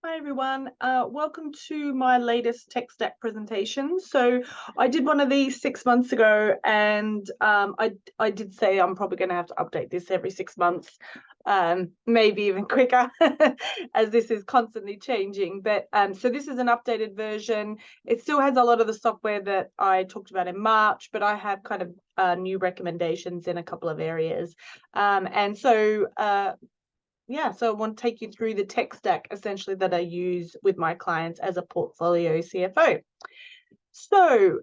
Hi everyone, welcome to my latest tech stack presentation. So I did one of these 6 months ago, and I did say I'm probably going to have to update this every 6 months, maybe even quicker, as this is constantly changing. But so this is an updated version. It still has a lot of the software that I talked about in March, but I have kind of new recommendations in a couple of areas. So I want to take you through the tech stack essentially that I use with my clients as a portfolio CFO. So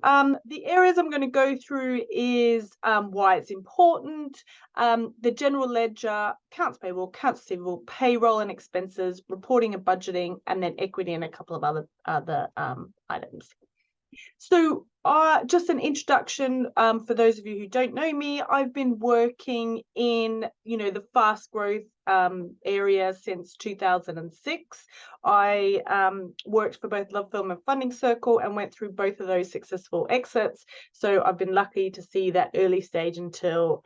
the areas I'm going to go through is why it's important, the general ledger, accounts payable, accounts receivable, payroll and expenses, reporting and budgeting, and then equity and a couple of other items. So just an introduction for those of you who don't know me. I've been working in, the fast growth area since 2006. I worked for both Love Film and Funding Circle and went through both of those successful exits. So I've been lucky to see that early stage until,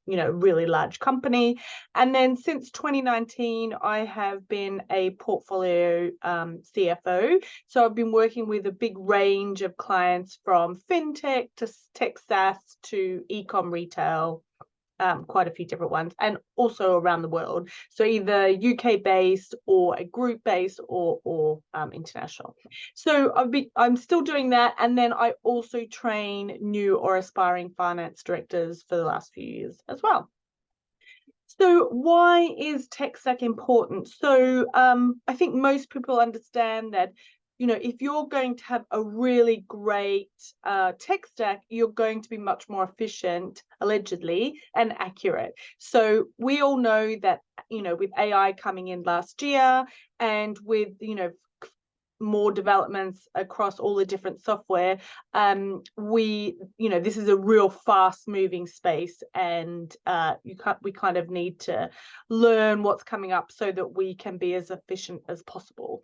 really large company. And then since 2019, I have been a portfolio CFO. So I've been working with a big range of clients from fintech to tech SaaS to e-com retail, quite a few different ones, and also around the world. So either UK based or a group based or international. So I'm still doing that, and then I also train new or aspiring finance directors for the last few years as well. So why is tech stack important? So I think most people understand that, if you're going to have a really great tech stack, you're going to be much more efficient, allegedly, and accurate. So we all know that, with AI coming in last year and with, more developments across all the different software, this is a real fast moving space, and we kind of need to learn what's coming up so that we can be as efficient as possible.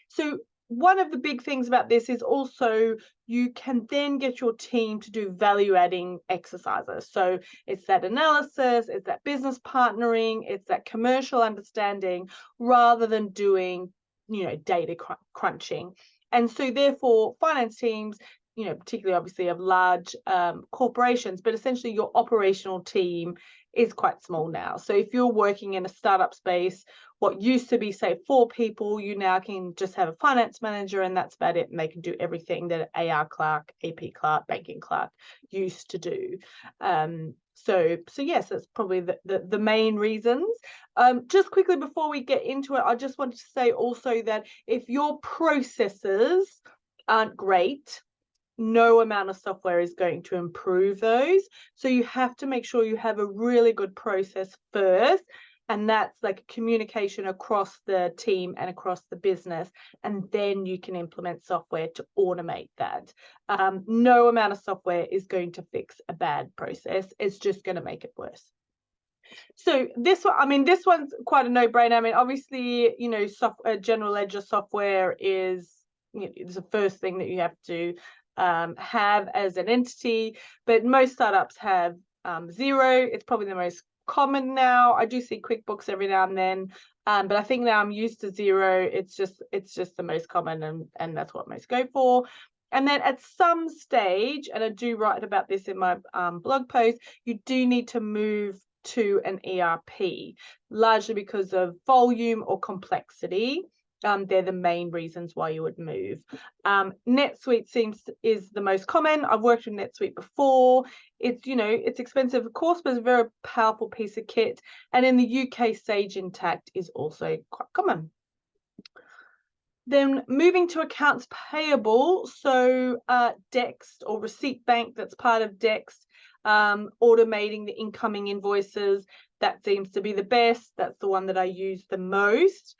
So one of the big things about this is also you can then get your team to do value adding exercises. So it's that analysis, it's that business partnering, it's that commercial understanding, rather than doing data crunching. And so therefore finance teams, particularly obviously of large corporations, but essentially your operational team is quite small now. So if you're working in a startup space, what used to be, say, 4 people, you now can just have a finance manager and that's about it. And they can do everything that an AR clerk, AP clerk, banking clerk used to do. So yes, that's probably the main reasons. Just quickly before we get into it, I just wanted to say also that if your processes aren't great, no amount of software is going to improve those. So you have to make sure you have a really good process first, and that's like communication across the team and across the business, and then you can implement software to automate that. No amount of software is going to fix a bad process. It's just going to make it worse. So this one's quite a no-brainer. Obviously, general ledger software is the first thing that you have to have as an entity, but most startups have Xero. It's probably the most common now. I do see QuickBooks every now and then, but I think now I'm used to Xero. It's just the most common, and that's what most go for. And then at some stage, and I do write about this in my blog post, you do need to move to an ERP, largely because of volume or complexity. They're the main reasons why you would move. NetSuite is the most common. I've worked with NetSuite before. It's expensive, of course, but it's a very powerful piece of kit. And in the UK, Sage Intacct is also quite common. Then moving to accounts payable, so Dext or Receipt Bank, that's part of Dext, automating the incoming invoices, that seems to be the best. That's the one that I use the most.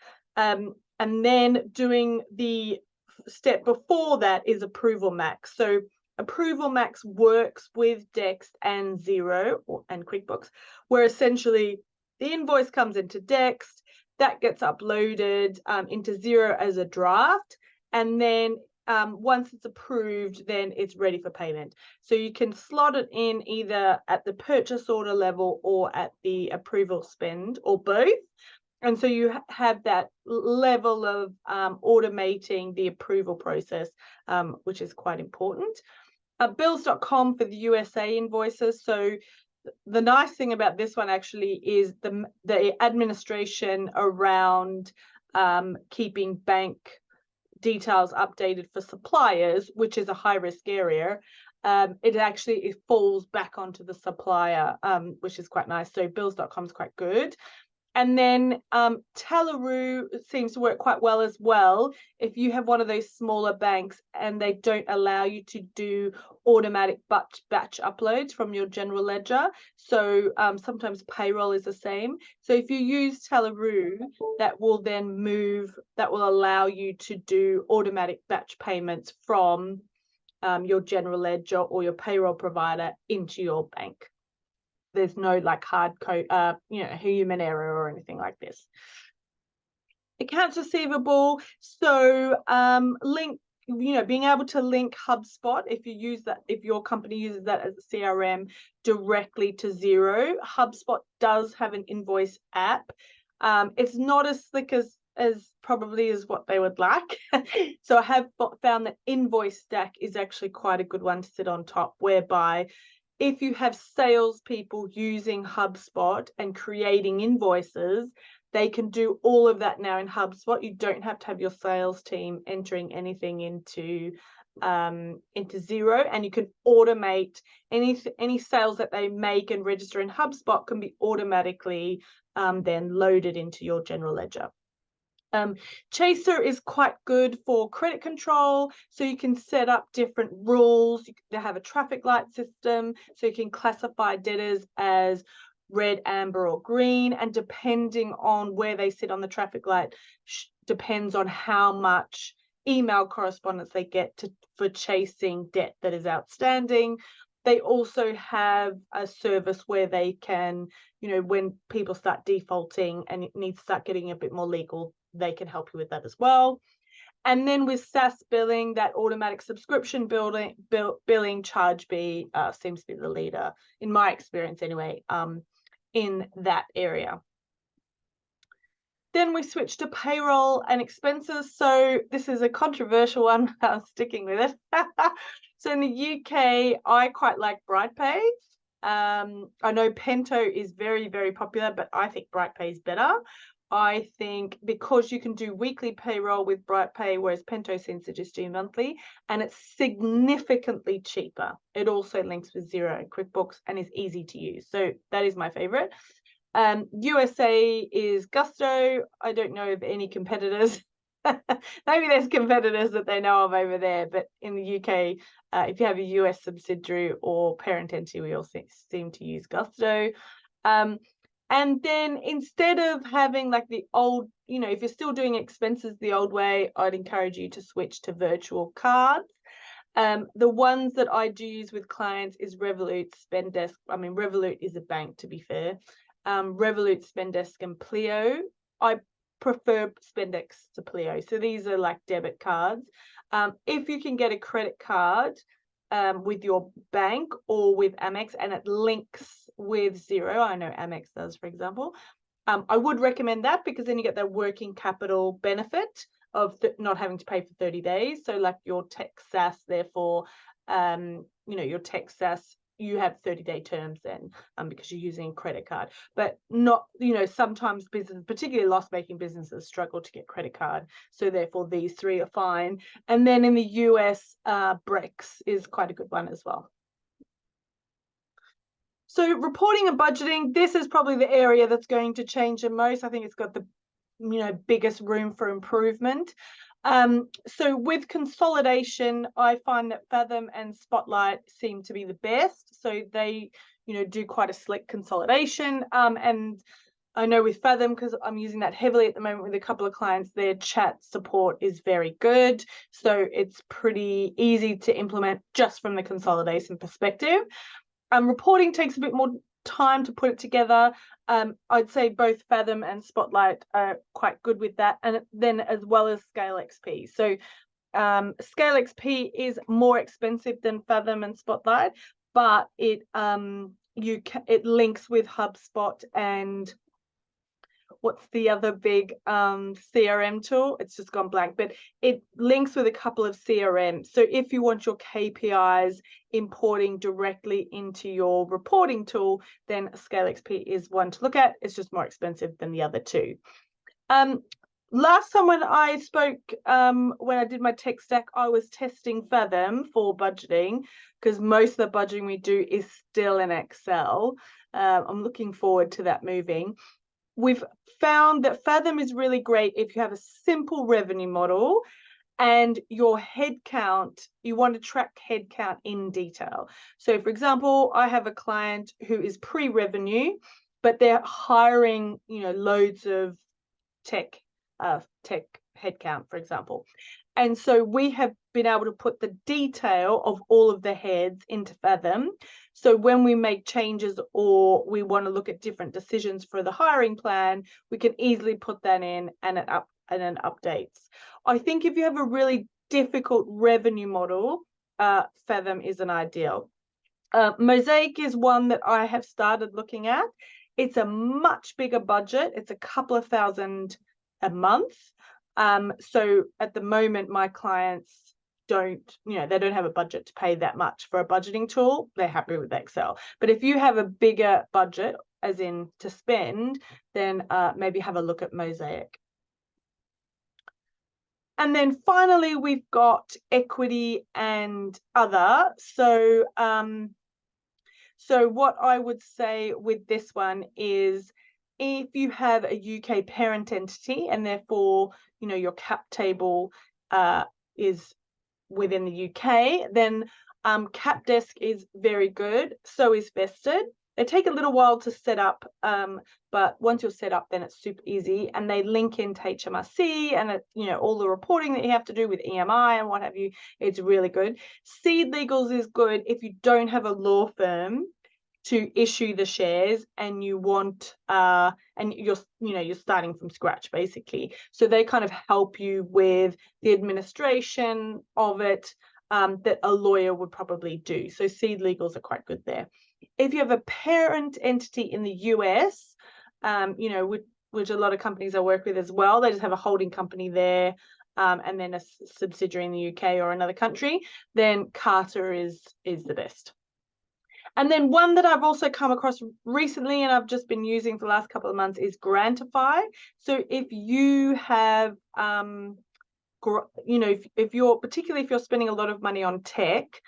And then doing the step before that is Approval Max. So Approval Max works with Dext and Xero and QuickBooks, where essentially the invoice comes into Dext, that gets uploaded into Xero as a draft, and then once it's approved, then it's ready for payment. So you can slot it in either at the purchase order level or at the approval spend, or both. And so you have that level of automating the approval process, which is quite important. Bills.com for the USA invoices. So the nice thing about this one actually is the administration around keeping bank details updated for suppliers, which is a high risk area. It falls back onto the supplier, which is quite nice. So bills.com is quite good. And then Telaroo seems to work quite well as well. If you have one of those smaller banks and they don't allow you to do automatic batch uploads from your general ledger, so sometimes payroll is the same. So if you use Telaroo, that will allow you to do automatic batch payments from your general ledger or your payroll provider into your bank. There's no like hard code, human error or anything like this. Accounts receivable. So being able to link HubSpot, if your company uses that as a CRM directly to Xero. HubSpot does have an invoice app. It's not as slick as probably as what they would like. So I have found that Invoice Stack is actually quite a good one to sit on top, whereby if you have salespeople using HubSpot and creating invoices, they can do all of that now in HubSpot. You don't have to have your sales team entering anything into Xero, and you can automate any sales that they make and register in HubSpot can be automatically then loaded into your general ledger. Chaser is quite good for credit control, so you can set up different rules. They have a traffic light system, so you can classify debtors as red, amber, or green, and depending on where they sit on the traffic light, depends on how much email correspondence they get for chasing debt that is outstanding. They also have a service where they can, when people start defaulting and it needs to start getting a bit more legal, they can help you with that as well. And then with SaaS billing, that automatic subscription billing, Chargebee seems to be the leader, in my experience anyway, in that area. Then we switch to payroll and expenses. So this is a controversial one. I'm sticking with it. So in the UK, I quite like BrightPay. I know Pento is very, very popular, but I think BrightPay is better. I think because you can do weekly payroll with BrightPay, whereas Pento seems to just do monthly, and it's significantly cheaper. It also links with Xero and QuickBooks and is easy to use. So that is my favorite. USA is Gusto. I don't know of any competitors. Maybe there's competitors that they know of over there, but in the UK, if you have a US subsidiary or parent entity, we all seem to use Gusto. And then instead of having like the old, if you're still doing expenses the old way, I'd encourage you to switch to virtual cards. The ones that I do use with clients is Revolut, Spendesk. I mean, Revolut is a bank, to be fair. Revolut, Spendesk, and Pleo. I prefer Spendesk to Pleo. So these are like debit cards. If you can get a credit card with your bank or with Amex and it links with Xero, I know Amex does, for example, I would recommend that, because then you get that working capital benefit of not having to pay for 30 days. So like your tech SaaS, therefore, your tech SaaS, you have 30-day terms then because you're using a credit card. But not, sometimes businesses, particularly loss-making businesses, struggle to get credit card. So therefore, these three are fine. And then in the US, Brex is quite a good one as well. So reporting and budgeting, this is probably the area that's going to change the most. I think it's got the biggest room for improvement. So with consolidation, I find that Fathom and Spotlight seem to be the best. So they, do quite a slick consolidation. And I know with Fathom, because I'm using that heavily at the moment with a couple of clients, their chat support is very good. So it's pretty easy to implement just from the consolidation perspective. Reporting takes a bit more time to put it together. I'd say both Fathom and Spotlight are quite good with that, and then as well as Scale XP. So Scale XP is more expensive than Fathom and Spotlight, but it links with HubSpot and what's the other big CRM tool? It's just gone blank, but it links with a couple of CRM. So if you want your KPIs importing directly into your reporting tool, then ScaleXP is one to look at. It's just more expensive than the other two. Last time when I spoke, when I did my tech stack, I was testing Fathom for budgeting, because most of the budgeting we do is still in Excel. I'm looking forward to that moving. We've found that Fathom is really great if you have a simple revenue model and your headcount, you want to track headcount in detail. So for example, I have a client who is pre-revenue, but they're hiring, loads of tech headcount, for example. And so we have been able to put the detail of all of the heads into Fathom. So when we make changes or we want to look at different decisions for the hiring plan, we can easily put that in and it updates. I think if you have a really difficult revenue model, Fathom isn't ideal. Mosaic is one that I have started looking at. It's a much bigger budget. It's a couple of thousand a month. So at the moment, my clients don't have a budget to pay that much for a budgeting tool. They're happy with Excel. But if you have a bigger budget, as in to spend, then maybe have a look at Mosaic. And then finally, we've got equity and other. So, so what I would say with this one is, if you have a UK parent entity and therefore, your cap table is within the UK, then CapDesk is very good. So is Vested. They take a little while to set up, but once you're set up, then it's super easy. And they link into HMRC and all the reporting that you have to do with EMI and what have you. It's really good. Seed Legals is good if you don't have a law firm to issue the shares and you want and you're starting from scratch, basically. So they kind of help you with the administration of it that a lawyer would probably do. So Seed Legals are quite good there. If you have a parent entity in the US, which a lot of companies I work with as well, they just have a holding company there and then a subsidiary in the UK or another country, then Carta is the best. And then one that I've also come across recently and I've just been using for the last couple of months is Grantify. So if you have, particularly if you're spending a lot of money on tech,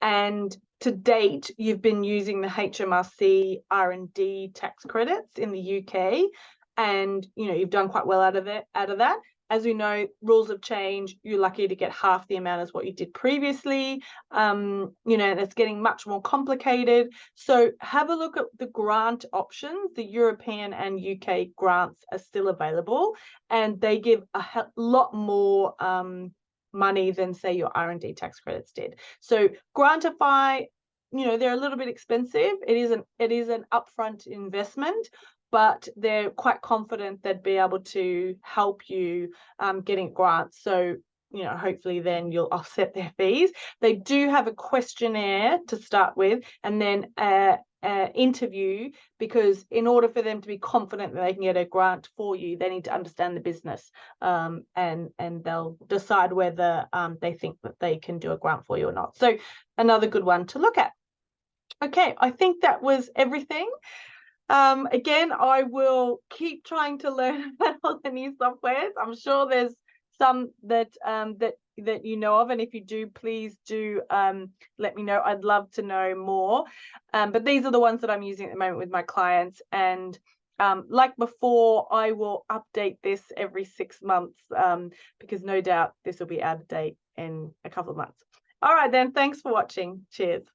and to date, you've been using the HMRC R&D tax credits in the UK, and you've done quite well out of that. As we know, rules have changed. You're lucky to get half the amount as what you did previously. It's getting much more complicated. So have a look at the grant options. The European and UK grants are still available, and they give a lot more money than, say, your R&D tax credits did. So Grantify, they're a little bit expensive. It is an upfront investment, but they're quite confident they'd be able to help you getting grants. So, hopefully then you'll offset their fees. They do have a questionnaire to start with, and then interview, because in order for them to be confident that they can get a grant for you, they need to understand the business, and they'll decide whether they think that they can do a grant for you or not. So another good one to look at. Okay, I think that was everything. Again, I will keep trying to learn about all the new softwares. I'm sure there's some that that you know of, and if you do, please do let me know. I'd love to know more. But these are the ones that I'm using at the moment with my clients, and like before, I will update this every 6 months, because no doubt this will be out of date in a couple of months. All right then, thanks for watching. Cheers.